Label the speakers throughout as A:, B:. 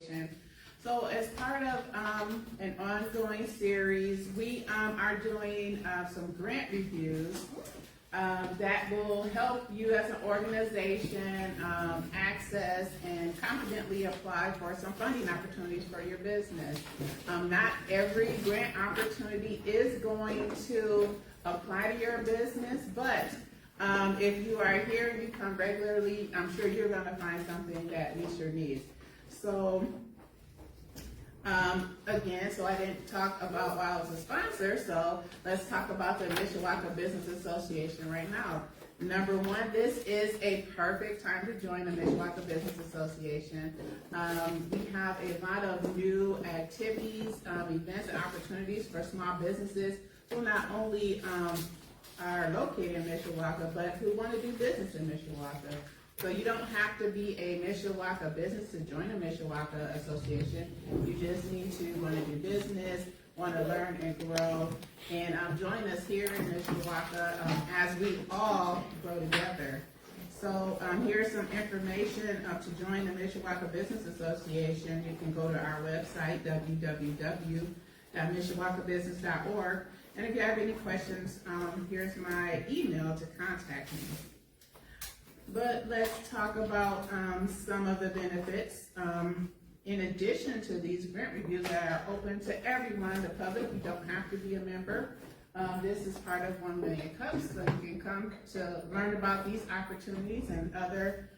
A: Association. So as part of an ongoing series, we are doing some grant reviews that will help you as an organization access and confidently apply for some funding opportunities for your business. Not every grant opportunity is going to apply to your business, but if you are here and you come regularly, I'm sure you're going to find something that meets your needs. So again, so I didn't talk about why I was a sponsor, so let's talk about the Mishawaka Business Association right now. Number one, this is a perfect time to join the Mishawaka Business Association. We have a lot of new activities, events, and opportunities for small businesses who not only are located in Mishawaka, but who want to do business in Mishawaka. So you don't have to be a Mishawaka business to join a Mishawaka Association. You just need to want to do business, want to learn and grow, and join us here in Mishawaka as we all grow together. So here's some information to join the Mishawaka Business Association. You can go to our website, www.mishawakabusiness.org, and if you have any questions, here's my email to contact me. But let's talk about some of the benefits. In addition to these grant reviews that are open to everyone, the public, you don't have to be a member. This is part of 1 Million Cups, so you can come to learn about these opportunities and other,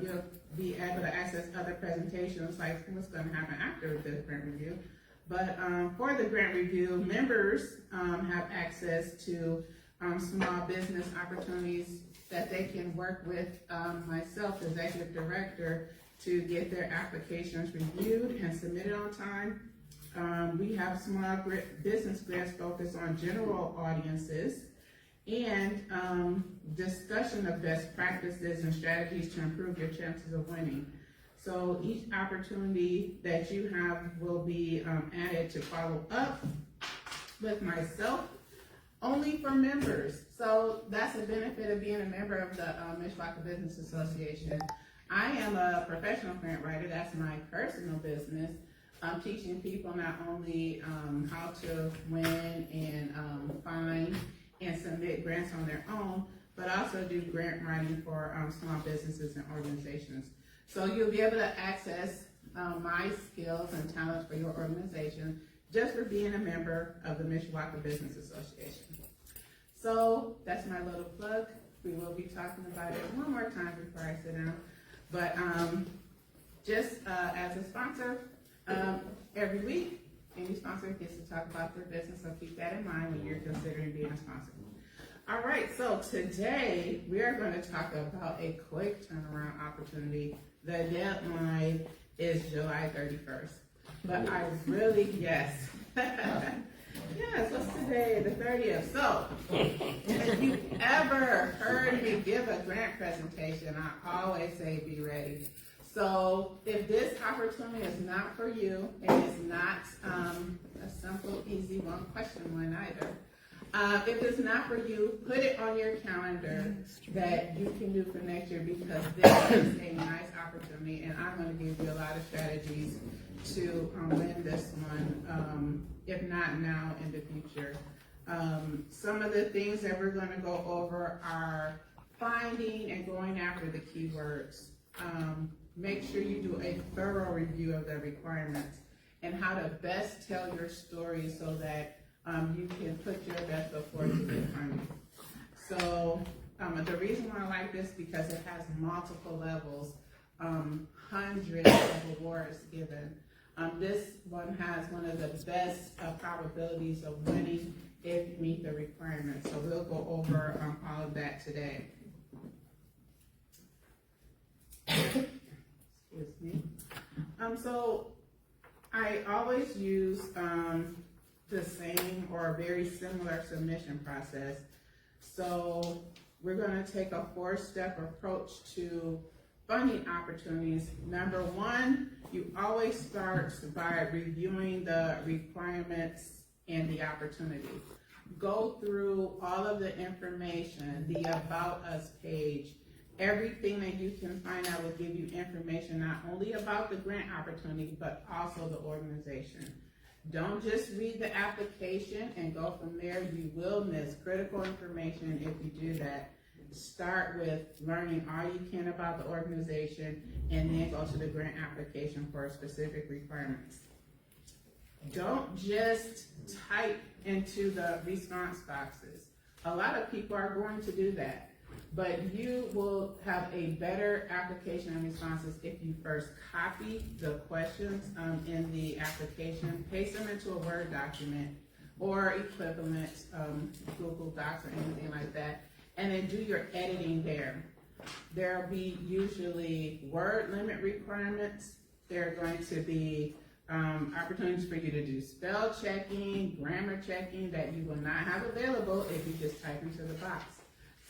A: you'll be able to access other presentations like what's going to happen after the grant review. But for the grant review, members have access to small business opportunities that they can work with myself, the executive director, to get their applications reviewed and submitted on time. We have small business grants focused on general audiences and discussion of best practices and strategies to improve your chances of winning. So each opportunity that you have will be added to follow up with myself, only for members. So that's a benefit of being a member of the Mishawaka Business Association. I am a professional grant writer. That's my personal business. I'm teaching people not only how to win and find and submit grants on their own, but also do grant writing for small businesses and organizations. So you'll be able to access my skills and talents for your organization just for being a member of the Mishawaka Business Association. So that's my little plug. We will be talking about it one more time before I sit down. But just as a sponsor, every week, any sponsor gets to talk about their business, so keep that in mind when you're considering being a sponsor. All right, so today we are going to talk about a quick turnaround opportunity. The deadline is July 31st. But I really, yes. Yes, what's today? The 30th. So, if you've ever heard me give a grant presentation, I always say be ready. So, if this opportunity is not for you, and it's not a simple, easy, one-question one either, if it's not for you, put it on your calendar that you can do for next year, because this is a nice opportunity, and I'm going to give you a lot of strategies to win this one, if not now, in the future. Some of the things that we're going to go over are finding and going after the keywords. Make sure you do a thorough review of the requirements and how to best tell your story so that you can put your best foot forward to get funding. So the reason why I like this because it has multiple levels, hundreds of awards given. This one has one of the best probabilities of winning if you meet the requirements. So we'll go over all of that today. Excuse me. So I always use the same or very similar submission process. So we're going to take a 4-step approach to funding opportunities. Number one, you always start by reviewing the requirements and the opportunity. Go through all of the information, the About Us page, Everything that you can find out will give you information not only about the grant opportunity, but also the organization. Don't just read the application and go from there. You will miss critical information if you do that. Start with learning all you can about the organization and then go to the grant application for specific requirements. Don't just type into the response boxes. A lot of people are going to do that, but you will have a better application and responses if you first copy the questions in the application, paste them into a Word document or equivalent Google Docs or anything like that, and then do your editing there. There'll be usually word limit requirements. There are going to be opportunities for you to do spell checking, grammar checking that you will not have available if you just type into the box.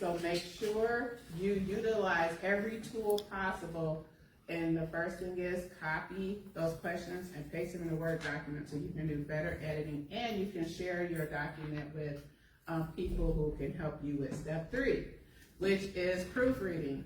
A: So make sure you utilize every tool possible. And the first thing is copy those questions and paste them in a Word document so you can do better editing, and you can share your document with people who can help you with step 3, which is proofreading.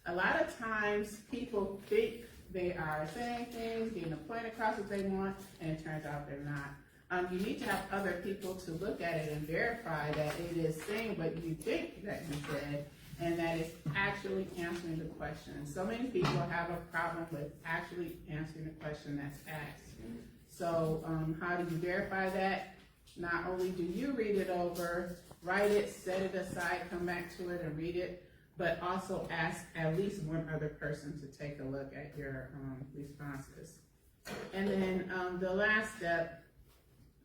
A: A lot of times people think they are saying things, getting the point across that they want, and it turns out they're not. You need to have other people to look at it and verify that it is saying what you think that you said, and that it's actually answering the question. So many people have a problem with actually answering the question that's asked. So how do you verify that? Not only do you read it over, write it, set it aside, come back to it and read it, but also ask at least one other person to take a look at your responses. And then the last step,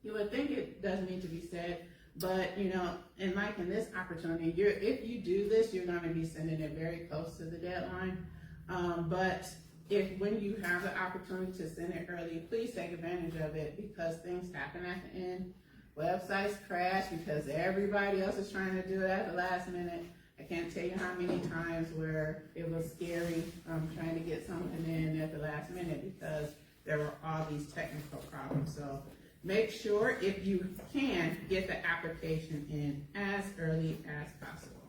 A: you would think it doesn't need to be said, but you know, and like in this opportunity, if you do this, you're going to be sending it very close to the deadline. But if when you have the opportunity to send it early, please take advantage of it, because things happen at the end. Websites crash because everybody else is trying to do it at the last minute. I can't tell you how many times where it was scary trying to get something in at the last minute because there were all these technical problems. So make sure, if you can, get the application in as early as possible.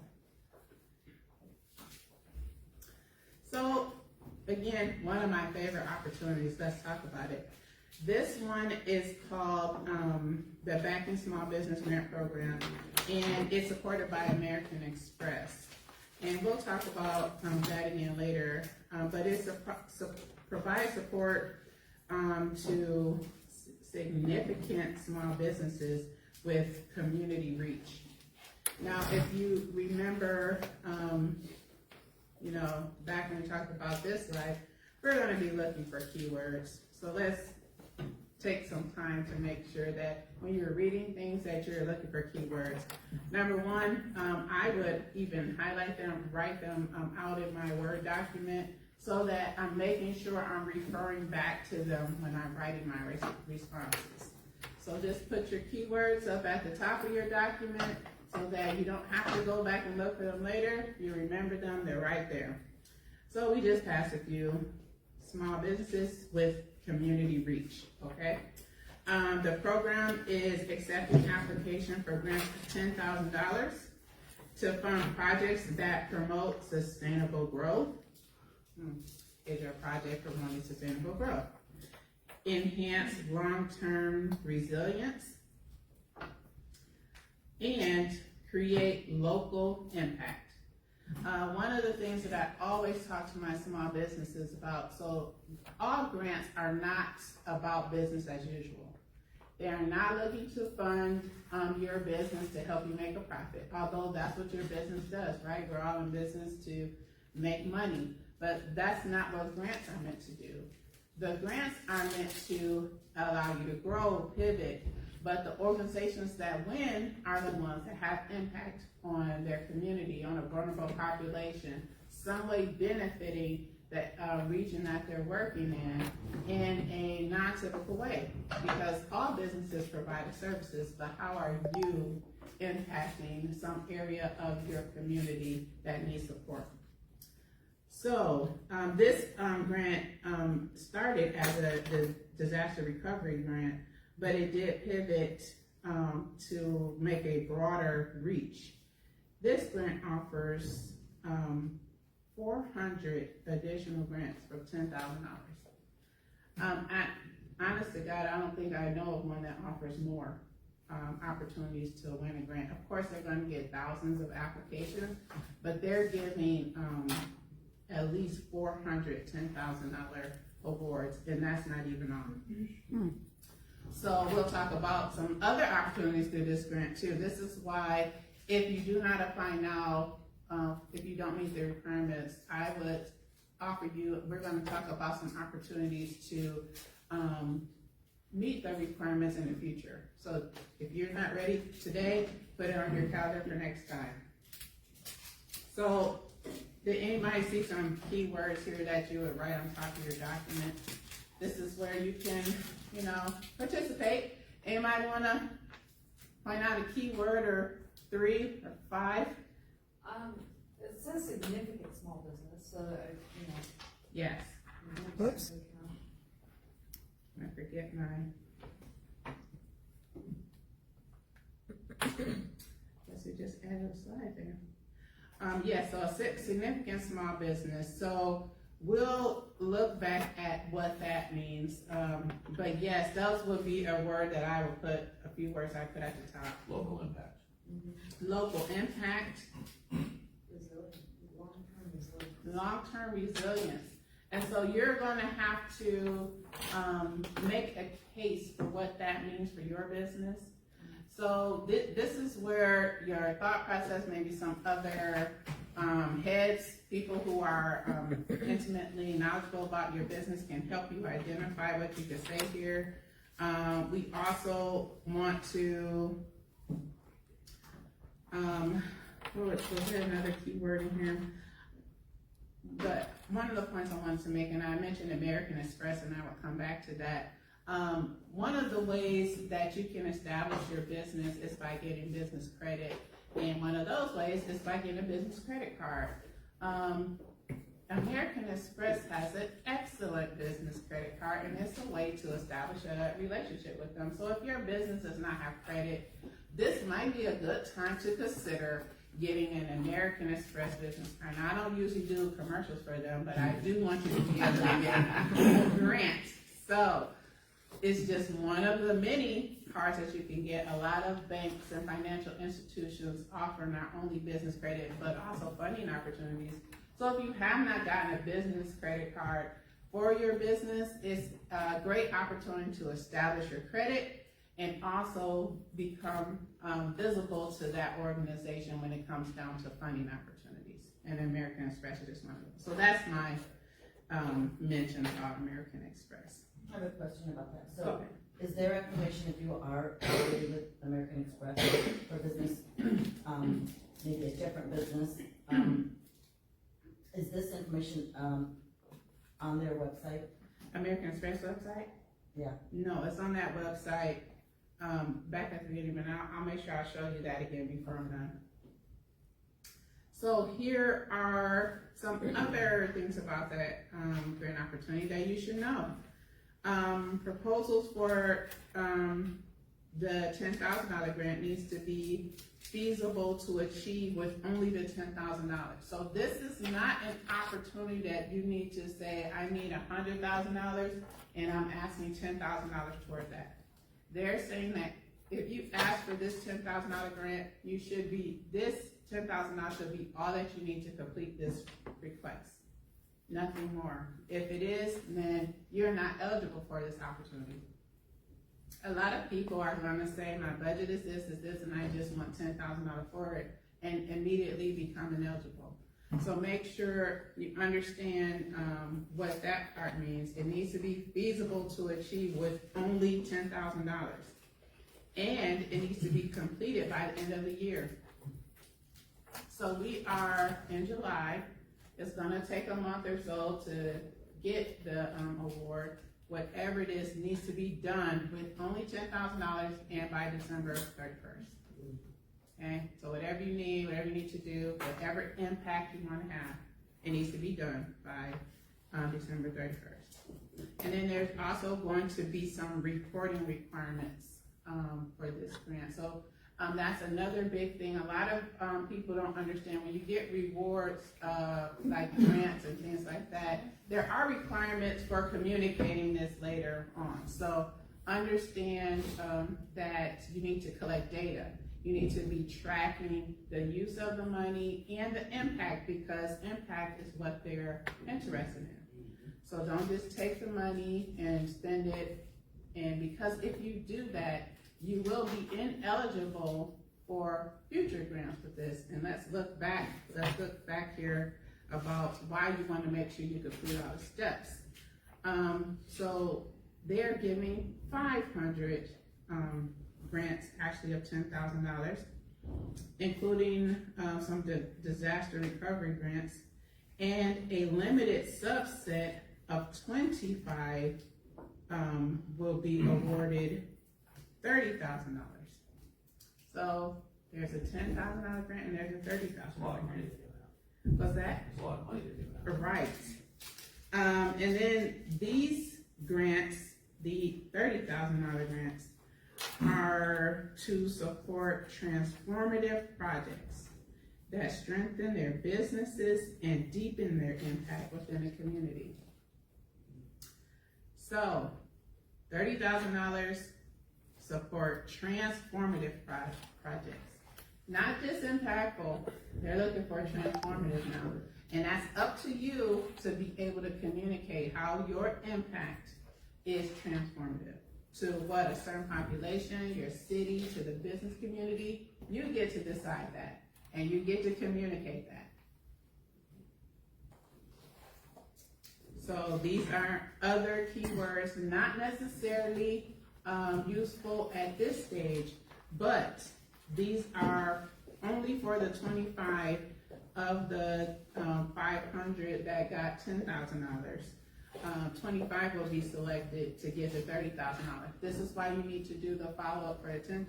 A: So again, one of my favorite opportunities, let's talk about it. This one is called the Backing Small Business Grant Program, and it's supported by American Express. And we'll talk about that again later, but it's provides support to significant small businesses with community reach. Now, if you remember, you know, back when we talked about this slide, we're going to be looking for keywords. So let's take some time to make sure that when you're reading things that you're looking for keywords. Number one, I would even highlight them, write them out in my Word document so that I'm making sure I'm referring back to them when I'm writing my responses. So just put your keywords up at the top of your document so that you don't have to go back and look for them later. You remember them, they're right there. So we just passed a few small businesses with community reach, okay? The program is accepting application for grants of $10,000 to fund projects that promote sustainable growth. Is your project promoting sustainable growth? Enhance long-term resilience and create local impact. One of the things that I always talk to my small businesses about, so all grants are not about business as usual. They are not looking to fund your business to help you make a profit, although that's what your business does, right? We're all in business to make money, but that's not what grants are meant to do. The grants are meant to allow you to grow, pivot, but the organizations that win are the ones that have impact on their community, on a vulnerable population, some way benefiting the region that they're working in a non-typical way. Because all businesses provide services, but how are you impacting some area of your community that needs support? So this grant started as a disaster recovery grant, but it did pivot to make a broader reach. This grant offers 400 additional grants for $10,000. Honest to God, I don't think I know of one that offers more opportunities to win a grant. Of course, they're going to get thousands of applications, but they're giving at least 400 $10,000 awards, and that's not even all. So we'll talk about some other opportunities through this grant too. This is why, if you do not apply now, if you don't meet the requirements, I would offer you, we're going to talk about some opportunities to meet the requirements in the future. So if you're not ready today, put it on your calendar for next time. So did anybody see some keywords here that you would write on top of your document? This is where you can, participate. Anybody want to point out a keyword or 3 or 5?
B: It says significant small business, so,
A: Yes.
C: Whoops.
A: I forget mine. Guess we just added a slide there. Yes, so a significant small business. So we'll look back at what that means. But yes, those would be a word that I would put, a few words I put at the top.
D: Local impact.
A: Local impact. Long-term resilience. And so you're going to have to make a case for what that means for your business. So this is where your thought process, maybe some other heads, people who are intimately knowledgeable about your business can help you identify what you can say here. We also want to, was there another keyword in here? But one of the points I wanted to make, and I mentioned American Express, and I will come back to that. One of the ways that you can establish your business is by getting business credit, and one of those ways is by getting a business credit card. American Express has an excellent business credit card, and it's a way to establish a relationship with them. So if your business does not have credit, this might be a good time to consider getting an American Express business card. Now, I don't usually do commercials for them, but I do want you to be able to get a grant. So it's just one of the many cards that you can get. A lot of banks and financial institutions offer not only business credit, but also funding opportunities. So if you have not gotten a business credit card for your business, it's a great opportunity to establish your credit and also become visible to that organization when it comes down to funding opportunities. And American Express is just one of them. So that's my mention about American Express.
E: I have a question about that. So,
A: Okay.
E: is there information if you are affiliated with American Express for business, maybe a different business? Is this information on their website?
A: American Express website?
E: Yeah.
A: No, it's on that website. Back at the beginning, but I'll make sure I show you that again before I'm done. So here are some other things about that grant opportunity that you should know. Proposals for the $10,000 grant needs to be feasible to achieve with only the $10,000. So this is not an opportunity that you need to say, I need $100,000 and I'm asking $10,000 toward that. They're saying that if you ask for this $10,000 grant, this $10,000 should be all that you need to complete this request. Nothing more. If it is, then you're not eligible for this opportunity. A lot of people are going to say, my budget is this, and I just want $10,000 for it, and immediately become ineligible. So make sure you understand what that part means. It needs to be feasible to achieve with only $10,000. And it needs to be completed by the end of the year. So we are in July. It's gonna take a month or so to get the award. Whatever it is needs to be done with only $10,000 and by December 31st. Okay, so whatever you need to do, whatever impact you want to have, it needs to be done by December 31st. And then there's also going to be some reporting requirements for this grant. So That's another big thing. A lot of people don't understand when you get rewards, like grants and things like that, there are requirements for communicating this later on. So understand that you need to collect data. You need to be tracking the use of the money and the impact, because impact is what they're interested in. So don't just take the money and spend it, and because if you do that, you will be ineligible for future grants with this. And let's look back here about why you want to make sure you complete all the steps. So they're giving 500 grants, actually of $10,000, including some disaster recovery grants, and a limited subset of 25 will be awarded $30,000. So there's a $10,000 grant and there's a $30,000 grant. What's that?
C: That's a lot of money to give out.
A: Right. And then these grants, the $30,000 grants, are to support transformative projects that strengthen their businesses and deepen their impact within the community. So, $30,000 support transformative projects. Not just impactful, they're looking for transformative now. And that's up to you to be able to communicate how your impact is transformative to what, a certain population, your city, to the business community. You get to decide that, and you get to communicate that. So these are other keywords, not necessarily useful at this stage, but these are only for the 25 of the 500 that got $10,000. 25 will be selected to get the $30,000. This is why you need to do the follow-up for the $10,000,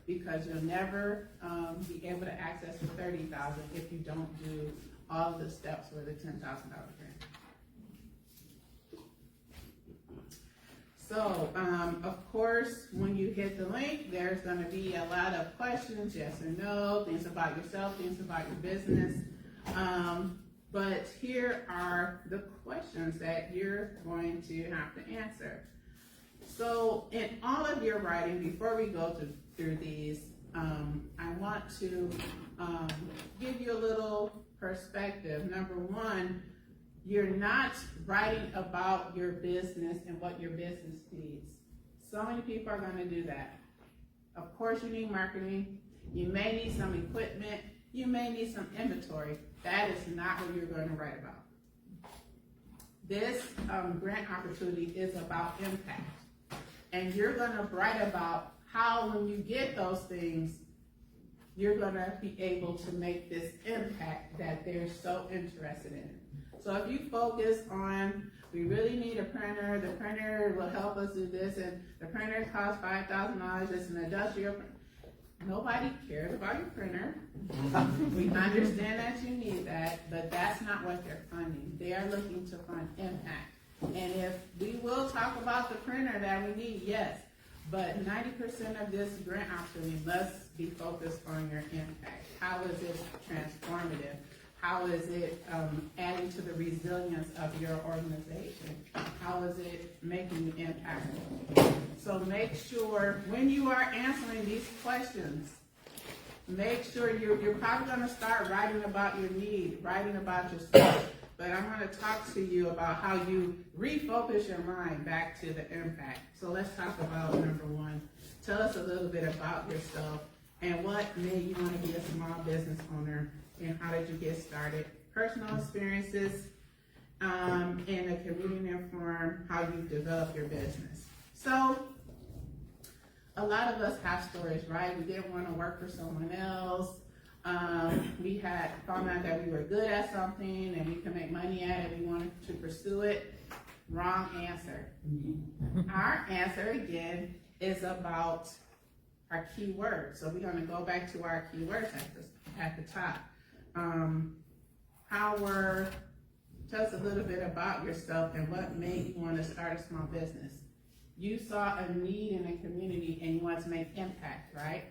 A: because you'll never be able to access the $30,000 if you don't do all of the steps for the $10,000 grant. So, of course, when you hit the link, there's going to be a lot of questions, yes or no, things about yourself, things about your business. But here are the questions that you're going to have to answer. So, in all of your writing, before we go through these, I want to give you a little perspective. Number one, you're not writing about your business and what your business needs. So many people are going to do that. Of course, you need marketing. You may need some equipment. You may need some inventory. That is not what you're going to write about. This grant opportunity is about impact. And you're going to write about how, when you get those things, you're going to be able to make this impact that they're so interested in. So if you focus on, we really need a printer, the printer will help us do this, and the printer costs $5,000, it's an industrial printer. Nobody cares about your printer. We understand that you need that, but that's not what they're funding. They are looking to fund impact. And if we will talk about the printer that we need, yes, but 90% of this grant opportunity must be focused on your impact. How is it transformative? How is it adding to the resilience of your organization? How is it making you impactful? So make sure when you are answering these questions, make sure you're probably going to start writing about your need, writing about yourself. But I'm going to talk to you about how you refocus your mind back to the impact. So let's talk about number one. Tell us a little bit about yourself and what made you want to be a small business owner. And how did you get started? Personal experiences, and a community inform how you develop your business. So, a lot of us have stories, right? We didn't want to work for someone else. We had found out that we were good at something and we could make money at it. We wanted to pursue it. Wrong answer. Our answer, again, is about our key words. So we're going to go back to our key words at the top. Tell us a little bit about yourself and what made you want to start a small business. You saw a need in the community and you want to make impact, right?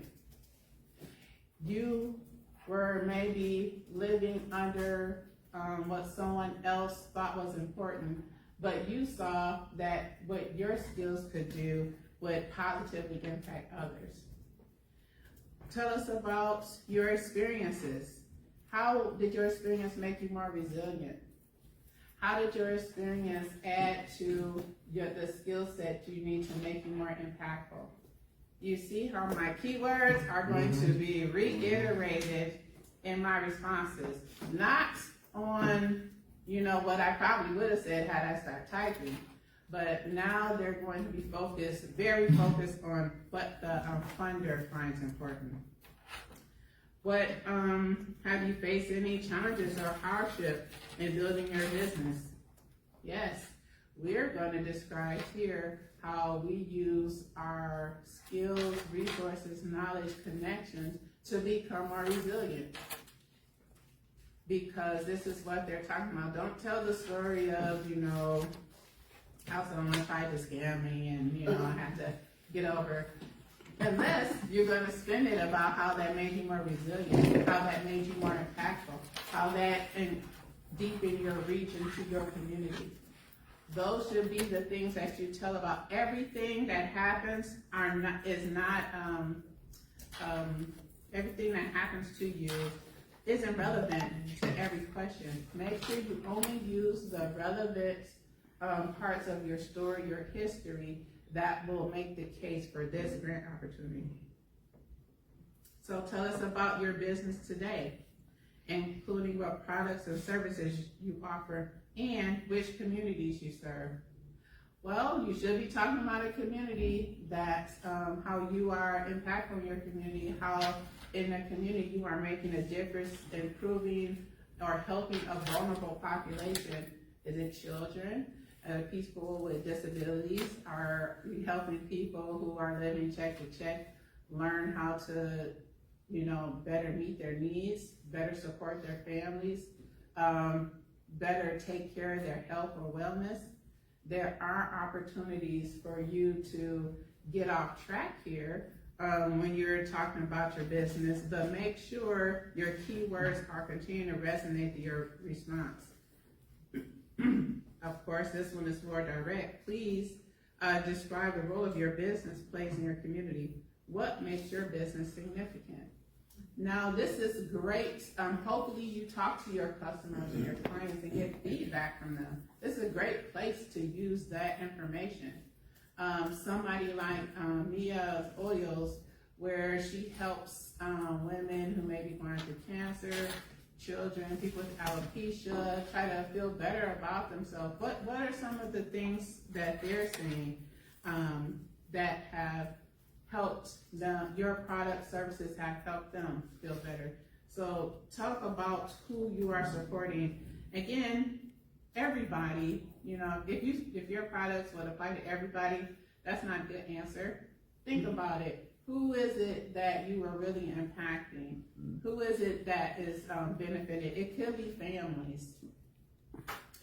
A: you were maybe living under what someone else thought was important, but you saw that what your skills could do would positively impact others. Tell us about your experiences. How did your experience make you more resilient? How did your experience add to the skill set you need to make you more impactful? You see how my keywords are going to be reiterated in my responses, not on, what I probably would have said had I started typing, but now they're going to be very focused on what the funder finds important. What, have you faced any challenges or hardship in building your business? Yes, we're going to describe here how we use our skills, resources, knowledge, connections to become more resilient. Because this is what they're talking about. Don't tell the story of, how someone tried to scam me and, I had to get over. Unless you're going to spin it about how that made you more resilient, how that made you more impactful, how that deepened your reach into your community. Those should be the things that you tell about. Everything that happens everything that happens to you isn't relevant to every question. Make sure you only use the relevant parts of your story, your history, that will make the case for this grant opportunity. So tell us about your business today, including what products and services you offer and which communities you serve. Well, you should be talking about a community that's how you are impactful in your community, how in the community you are making a difference, improving or helping a vulnerable population. Is it children? People with disabilities? Are we helping people who are living check to check learn how to, better meet their needs, better support their families, better take care of their health or wellness? There are opportunities for you to get off track here when you're talking about your business, but make sure your keywords are continuing to resonate to your response. Of course, this one is more direct. Please describe the role of your business plays in your community. What makes your business significant? Now, this is great. Hopefully you talk to your customers and your clients and get feedback from them. This is a great place to use that information. Somebody like Mia's Oils, where she helps women who may be going through cancer, children, people with alopecia, try to feel better about themselves. What are some of the things that they're seeing that have helped them, your product services have helped them feel better? So talk about who you are supporting. Again, everybody, if your products would apply to everybody, that's not a good answer. Think about it. Who is it that you are really impacting? Who is it that is benefited? It could be families.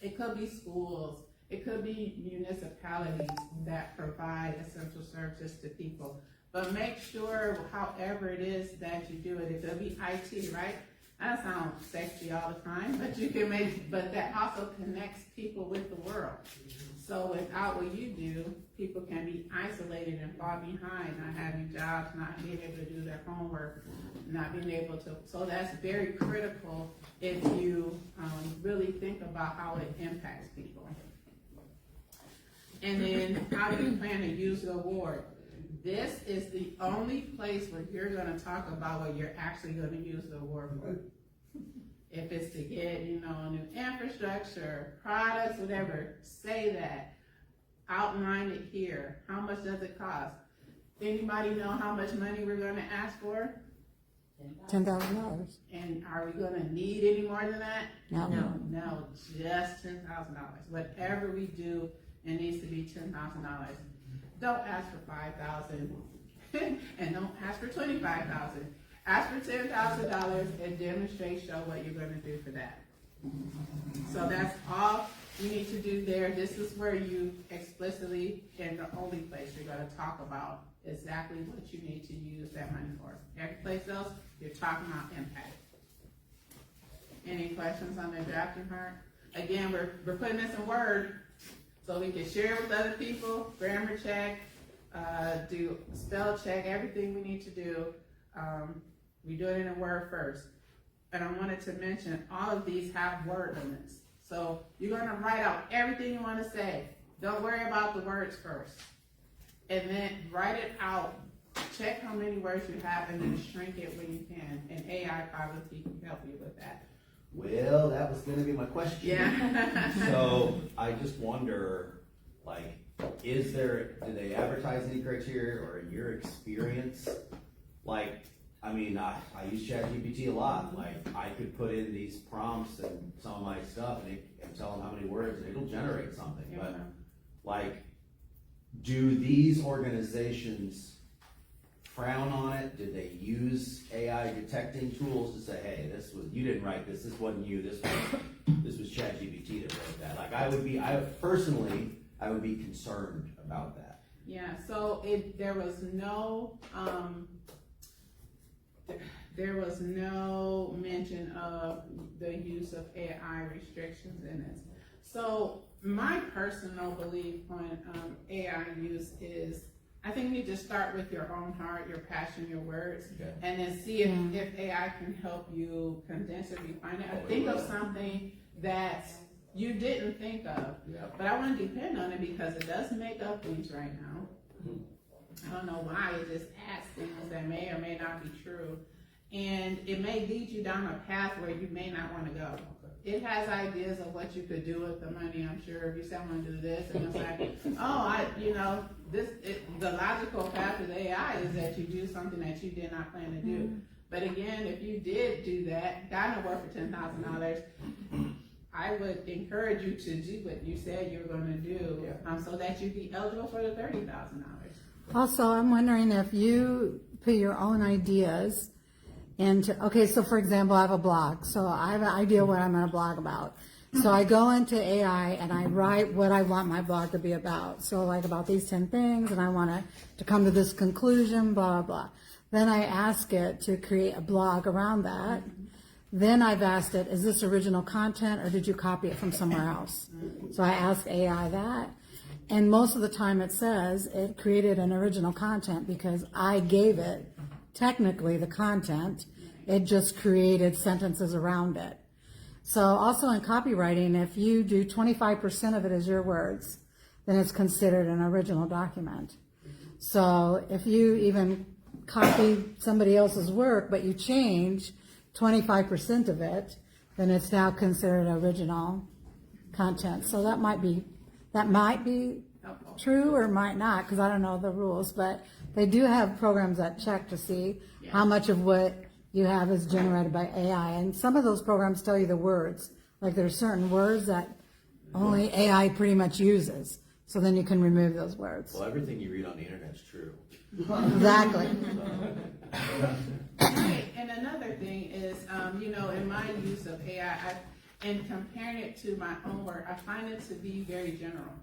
A: It could be schools. It could be municipalities that provide essential services to people. But make sure, however it is that you do it, it could be IT, right? That sounds sexy all the time, but that also connects people with the world. So without what you do, people can be isolated and fall behind, not having jobs, not being able to do their homework, not being able to. So that's very critical if you really think about how it impacts people. And then how do you plan to use the award? This is the only place where you're going to talk about what you're actually going to use the award for. If it's to get, new infrastructure, products, whatever, say that. Outline it here. How much does it cost? Anybody know how much money we're going to ask for?
C: $10,000.
A: And are we going to need any more than that?
C: No.
A: No, just $10,000. Whatever we do, it needs to be $10,000. Don't ask for $5,000 and don't ask for $25,000. Ask for $10,000 and demonstrate, show what you're going to do for that. So that's all you need to do there. This is where you explicitly, and the only place you're gonna talk about exactly what you need to use that money for. Every place else, you're talking about impact. Any questions on the drafting part? Again, we're putting this in Word, so we can share it with other people, grammar check, do spell check, everything we need to do. We do it in a Word first. And I wanted to mention, all of these have word limits. So you're gonna write out everything you wanna say. Don't worry about the words first. And then write it out, check how many words you have, and then shrink it when you can. And AI probably can help you with that.
D: Well, that was gonna be my question.
A: Yeah.
D: So I just wonder, like, do they advertise any criteria, or in your experience, like, I mean, I use ChatGPT a lot. Like, I could put in these prompts and some of my stuff and tell them how many words, and it'll generate something.
A: Yeah.
D: But, like, do these organizations frown on it? Did they use AI detecting tools to say, hey, you didn't write this wasn't you, this was ChatGPT that wrote that? Like, I would be concerned about that.
A: Yeah, so there was no mention of the use of AI restrictions in this. So my personal belief on AI use is, I think you need to start with your own heart, your passion, your words,
D: Okay.
A: and then see if AI can help you condense or refine it. Or think of something that you didn't think of.
D: Yeah.
A: But I wouldn't depend on it because it does make up things right now. I don't know why, it just adds things that may or may not be true. And it may lead you down a path where you may not want to go. It has ideas of what you could do with the money, I'm sure. If you say, I'm going to do this, and it's like, the logical path with AI is that you do something that you did not plan to do. But again, if you did do that, got an award for $10,000, I would encourage you to do what you said you were going to do, so that you'd be eligible for the $30,000.
C: Also, I'm wondering if you put your own ideas into, okay, so for example, I have a blog, so I have an idea what I'm going to blog about. So I go into AI and I write what I want my blog to be about. So like about these 10 things, and I want it to come to this conclusion, blah, blah, blah. Then I ask it to create a blog around that. Then I've asked it, is this original content or did you copy it from somewhere else? So I ask AI that. And most of the time it says it created an original content because I gave it technically the content. It just created sentences around it. So also in copywriting, if you do 25% of it as your words, then it's considered an original document. So if you even copy somebody else's work, but you change 25% of it, then it's now considered original content. So that might be true or might not, because I don't know the rules, but they do have programs that check to see how much of what you have is generated by AI. And some of those programs tell you the words. Like there's certain words that only AI pretty much uses. So then you can remove those words.
D: Well, everything you read on the internet's true.
C: Exactly.
A: And another thing is, in my use of AI, and comparing it to my own work, I find it to be very general.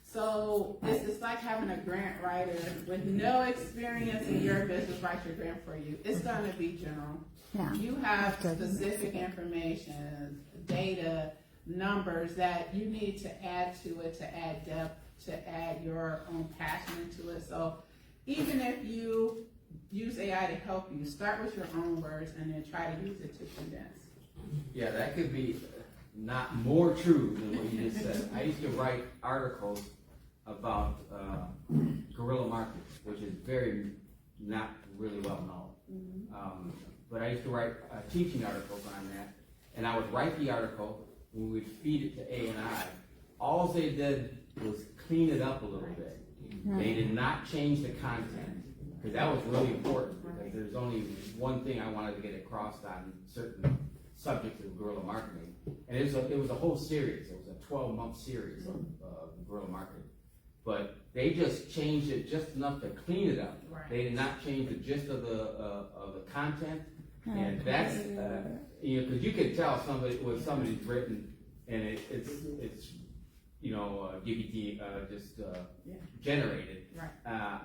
A: So it's like having a grant writer with no experience in your business write your grant for you. It's going to be general.
C: Yeah.
A: You have specific information, data, numbers that you need to add to it, to add depth, to add your own passion into it. So even if you use AI to help you, start with your own words and then try to use it to condense.
F: Yeah, that could be not more true than what you just said. I used to write articles about guerrilla marketing, which is not really well known. But I used to write teaching articles on that, and I would write the article, we would feed it to AI. All they did was clean it up a little bit. They did not change the content, because that was really important, because there's only one thing I wanted to get across on certain subjects of guerrilla marketing. And it was a whole series. It was a 12-month series of guerrilla marketing. But they just changed it just enough to clean it up.
A: Right.
F: They did not change the gist of the content. And that's, you know, cause you can tell what somebody's written and it's, you know, GPT, generated.
A: Right.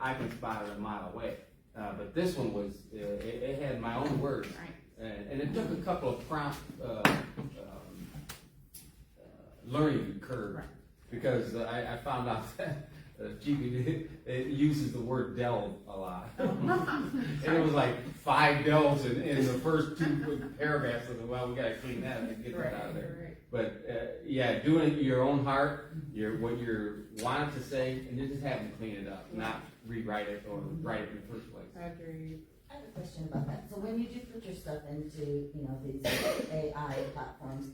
F: I can spot it a mile away. But this one was, it had my own words.
A: Right.
F: And it took a couple of prompt, learning curve.
A: Right.
F: Because I found out that GPT, it uses the word delve a lot. And it was like 5 delves in the first 2 paragraphs. I said, well, we gotta clean that and get that out of there.
A: Right.
F: But, yeah, doing it your own heart, what you're wanting to say, and then just have them clean it up, not rewrite it or write it in the first place.
A: Agreed.
E: I have a question about that. So when you do put your stuff into, you know, these AI platforms,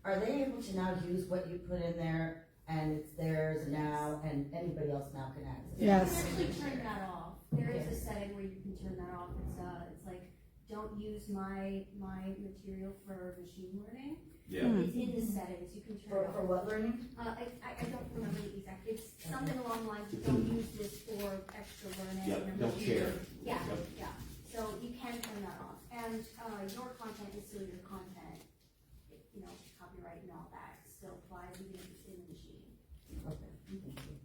E: are they able to now use what you put in there and it's theirs now and anybody else now can access it?
C: Yes.
G: You can actually turn that off. There is a setting where you can turn that off. It's like, don't use my material for machine learning.
D: Yeah.
G: It's in the settings, you can turn it
E: For
G: off.
E: what learning?
G: I don't remember the exact, it's something along the lines of don't use this for extra learning.
D: Yep,
G: and
D: don't
G: machine
D: share.
G: learning. Yeah,
D: Yep.
G: yeah. So you can turn that off. And, your content is still your content. You know, copyright and all that still applies even if it's in the machine.
E: Okay, thank you.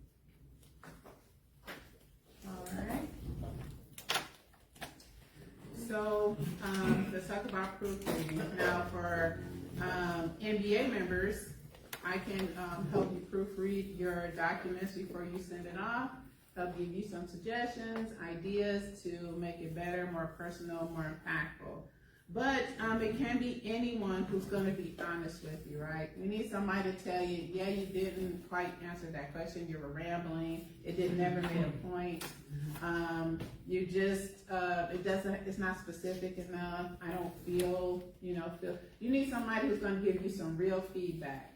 A: All right. So, let's talk about proofreading. Now, for MBA members, I can help you proofread your documents before you send it off, help give you some suggestions, ideas to make it better, more personal, more impactful. But it can be anyone who's going to be honest with you, right? We need somebody to tell you, yeah, you didn't quite answer that question, you were rambling, never made a point. You just, it's not specific enough. I don't feel. You need somebody who's going to give you some real feedback.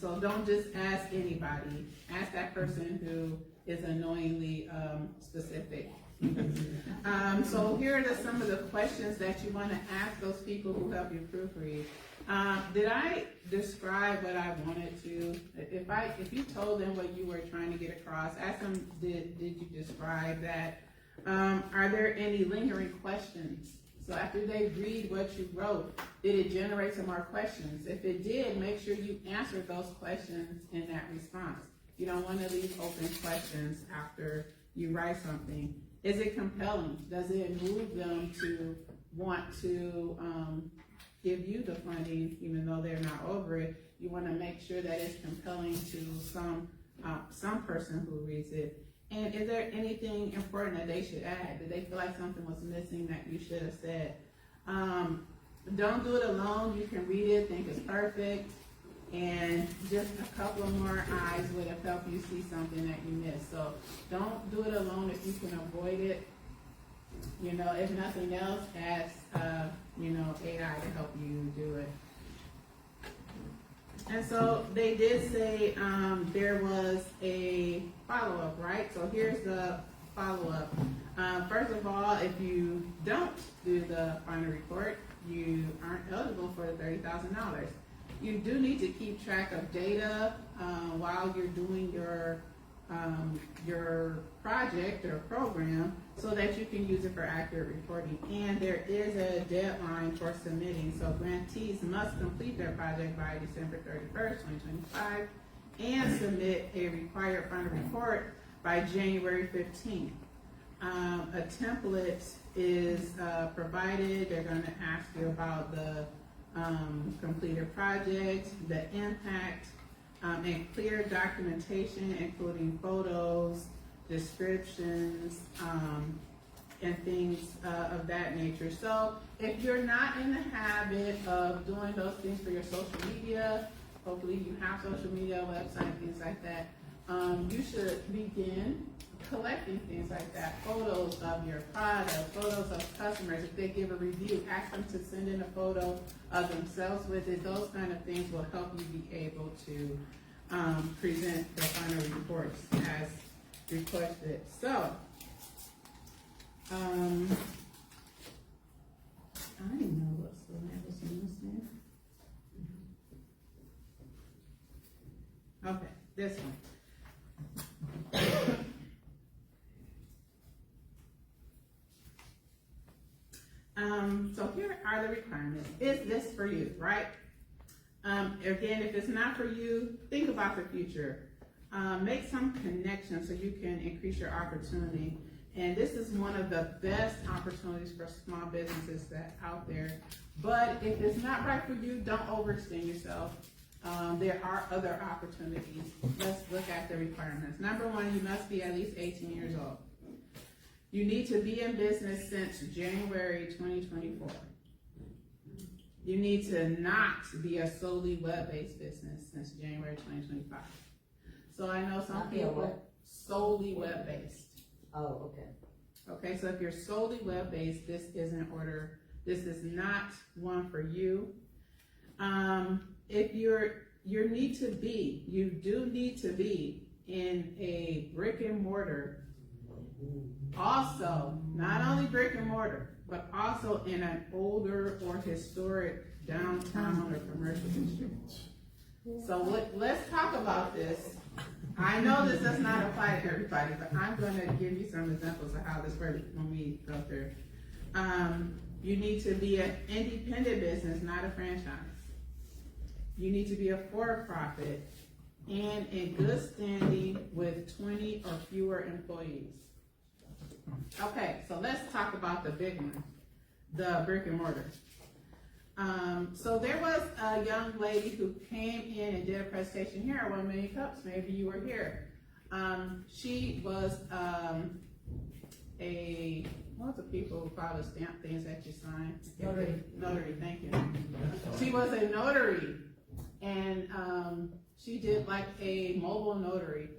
A: So don't just ask anybody. Ask that person who is annoyingly specific. So here are some of the questions that you want to ask those people who help you proofread. Did I describe what I wanted to? If you told them what you were trying to get across, ask them, did you describe that? Are there any lingering questions? So after they read what you wrote, did it generate some more questions? If it did, make sure you answer those questions in that response. You don't want to leave open questions after you write something. Is it compelling? Does it move them to want to give you the funding, even though they're not over it? You want to make sure that it's compelling to some person who reads it. And is there anything important that they should add? Did they feel like something was missing that you should have said? Don't do it alone. You can read it, think it's perfect, and just a couple of more eyes would have helped you see something that you missed. So don't do it alone if you can avoid it. If nothing else, ask AI to help you do it. And so they did say there was a follow-up, right? So here's the follow-up. First of all, if you don't do the final report, you aren't eligible for the $30,000. You do need to keep track of data while you're doing your project or program so that you can use it for accurate reporting. And there is a deadline for submitting. So grantees must complete their project by December 31st, 2025 and submit a required final report by January 15th. A template is provided. They're going to ask you about the completed project, the impact, and clear documentation, including photos, descriptions, and things of that nature. So if you're not in the habit of doing those things for your social media, hopefully you have social media, website, things like that, you should begin collecting things like that, photos of your product, photos of customers. If they give a review, ask them to send in a photo of themselves with it. Those kind of things will help you be able to present the final reports as requested. So, I didn't know what's the language in this one. Okay, this one. are the requirements. Is this for you, right? Again, if it's not for you, think about the future. Make some connections so you can increase your opportunity. And this is one of the best opportunities for small businesses that out there. But if it's not right for you, don't overextend yourself. There are other opportunities. Let's look at the requirements. Number one, you must be at least 18 years old. You need to be in business since January 2024. You need to not be a solely web-based business since January 2025. So I know some
E: Not be a
A: people
E: what?
A: solely web-based.
E: Oh, okay.
A: Okay, so if you're solely web-based, this isn't order. This is not one for you. If you do need to be in a brick and mortar. Also, not only brick and mortar, but also in an older or historic downtown or commercial district. So let's talk about this. I know this does not apply to everybody, but I'm going to give you some examples of how this works when we go through. You need to be an independent business, not a franchise. You need to be a for-profit and in good standing with 20 or fewer employees. Okay, so let's talk about the big one, the brick and mortar. So there was a young lady who came in and did a presentation here at 1 Million Cups. Maybe you were here. She was what's the people who call the stamp things that you sign?
E: Notary.
A: Notary, thank you. She was a notary, and she did like a mobile notary.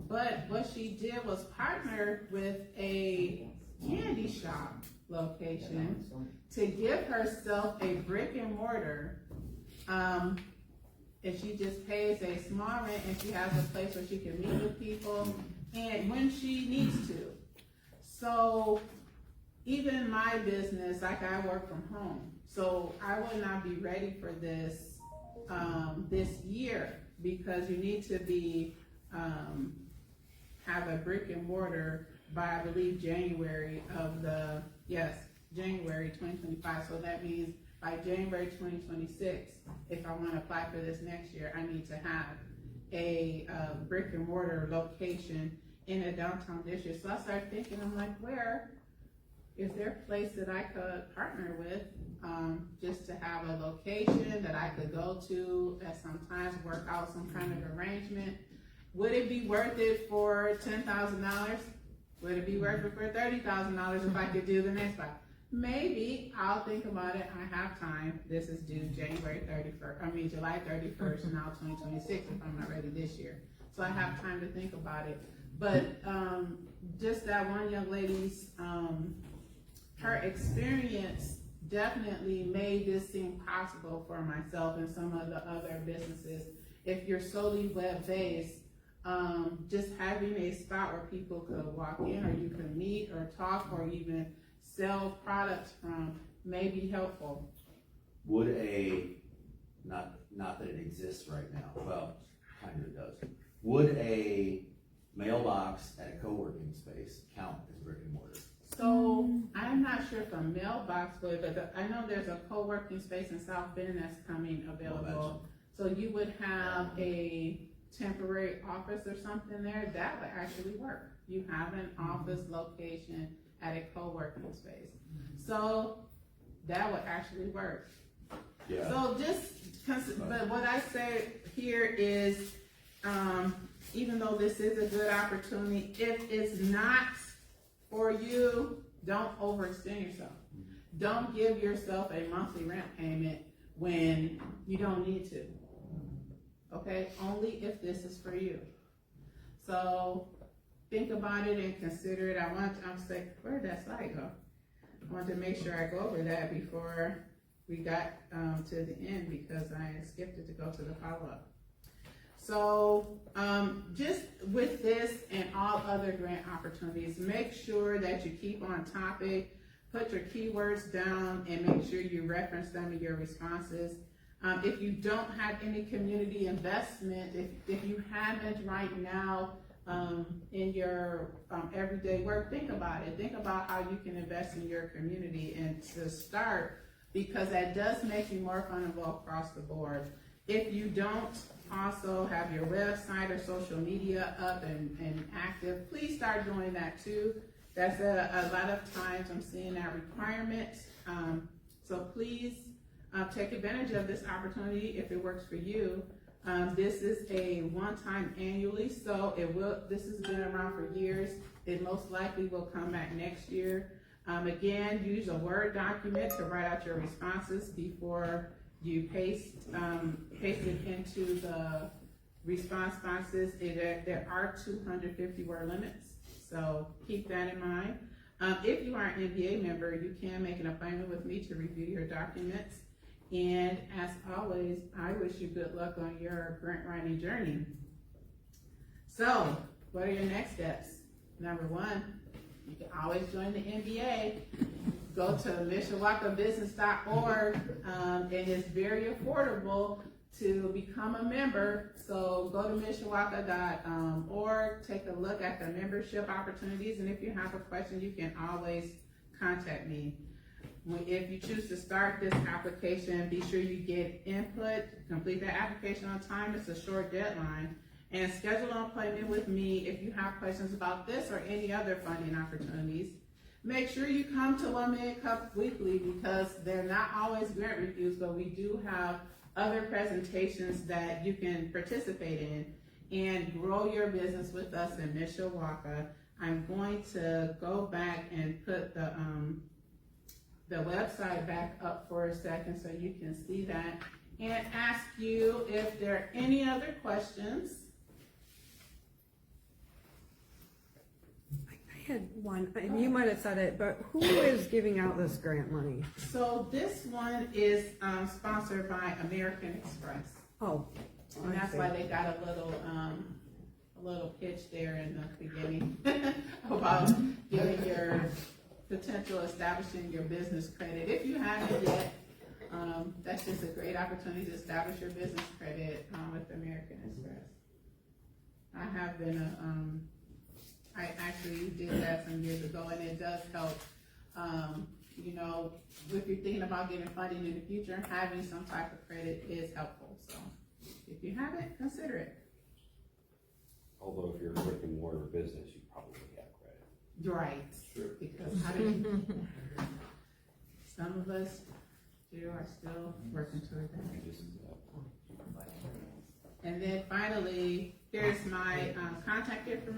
A: But what she did was partner with a candy shop location to give herself a brick and mortar. And she just pays a small rent, and she has a place where she can meet with people and when she needs to. So even in my business, like I work from home, so I will not be ready for this this year because you need to be have a brick and mortar by I believe January 2025. So that means by January 2026, if I want to apply for this next year, I need to have a brick and mortar location in a downtown district. So I started thinking, I'm like, where is there a place that I could partner with just to have a location that I could go to at sometimes work out some kind of arrangement? Would it be worth it for $10,000? Would it be worth it for $30,000 if I could do the next one? Maybe. I'll think about it. I have time. This is due July 31st, now 2026 if I'm not ready this year. So I have time to think about it. But just that one young lady's, her experience definitely made this seem possible for myself and some of the other businesses. If you're solely web-based, just having a spot where people could walk in or you could meet or talk or even sell products from may be helpful.
D: Would not that it exists right now, well, kind of does. Would a mailbox at a co-working space count as brick and mortar?
A: So I'm not sure if a mailbox would, but I know there's a co-working space in South Bend that's coming available. So you would have a temporary office or something there, that would actually work. You have an office location at a co-working space. So that would actually work.
D: Yeah.
A: So but what I say here is, even though this is a good opportunity, if it's not for you, don't overextend yourself. Don't give yourself a monthly rent payment when you don't need to. Okay, only if this is for you. So think about it and consider it. I'm saying, where did that slide go? I want to make sure I go over that before we got to the end because I skipped it to go to the follow-up. So just with this and all other grant opportunities, make sure that you keep on topic, put your keywords down, and make sure you reference them in your responses. If you don't have any community investment, if you haven't right now in your everyday work, think about it. Think about how you can invest in your community. And to start, because that does make you more fundable across the board. If you don't also have your website or social media up and active, please start doing that too. That's a lot of times I'm seeing that requirement. So please take advantage of this opportunity if it works for you. This is a one-time annually, so this has been around for years. It most likely will come back next year. Again, use a Word document to write out your responses before you paste it into the response boxes. There are 250 word limits, so keep that in mind. If you are an MBA member, you can make an appointment with me to review your documents. And as always, I wish you good luck on your grant writing journey. So, what are your next steps? Number one, you can always join the MBA. Go to mishawakabusiness.org, and it's very affordable to become a member. So go to mishawaka.org, take a look at the membership opportunities, and if you have a question, you can always contact me. If you choose to start this application, be sure you get input, complete that application on time. It's a short deadline. And schedule an appointment with me if you have questions about this or any other funding opportunities. Make sure you come to 1 Million Cup Weekly, because they're not always grant reviews, but we do have other presentations that you can participate in and grow your business with us in Mishawaka. I'm going to go back and put the website back up for a second so you can see that, and ask you if there are any other questions.
H: I had one, and you might have said it, but who is giving out this grant money?
A: So this one is sponsored by American Express,
H: Oh,
A: and
H: I
A: that's
H: see.
A: why they got a little pitch there in the beginning about giving your potential establishing your business credit. If you haven't yet, that's just a great opportunity to establish your business credit with American Express. I have been I actually did that some years ago, and it does help. If you're thinking about getting funding in the future, having some type of credit is helpful. So if you haven't, consider it.
I: Although if you're a brick and mortar business, you probably have credit.
A: Right.
I: True.
A: Because some of us are still working toward that. And then finally, here's my contact information.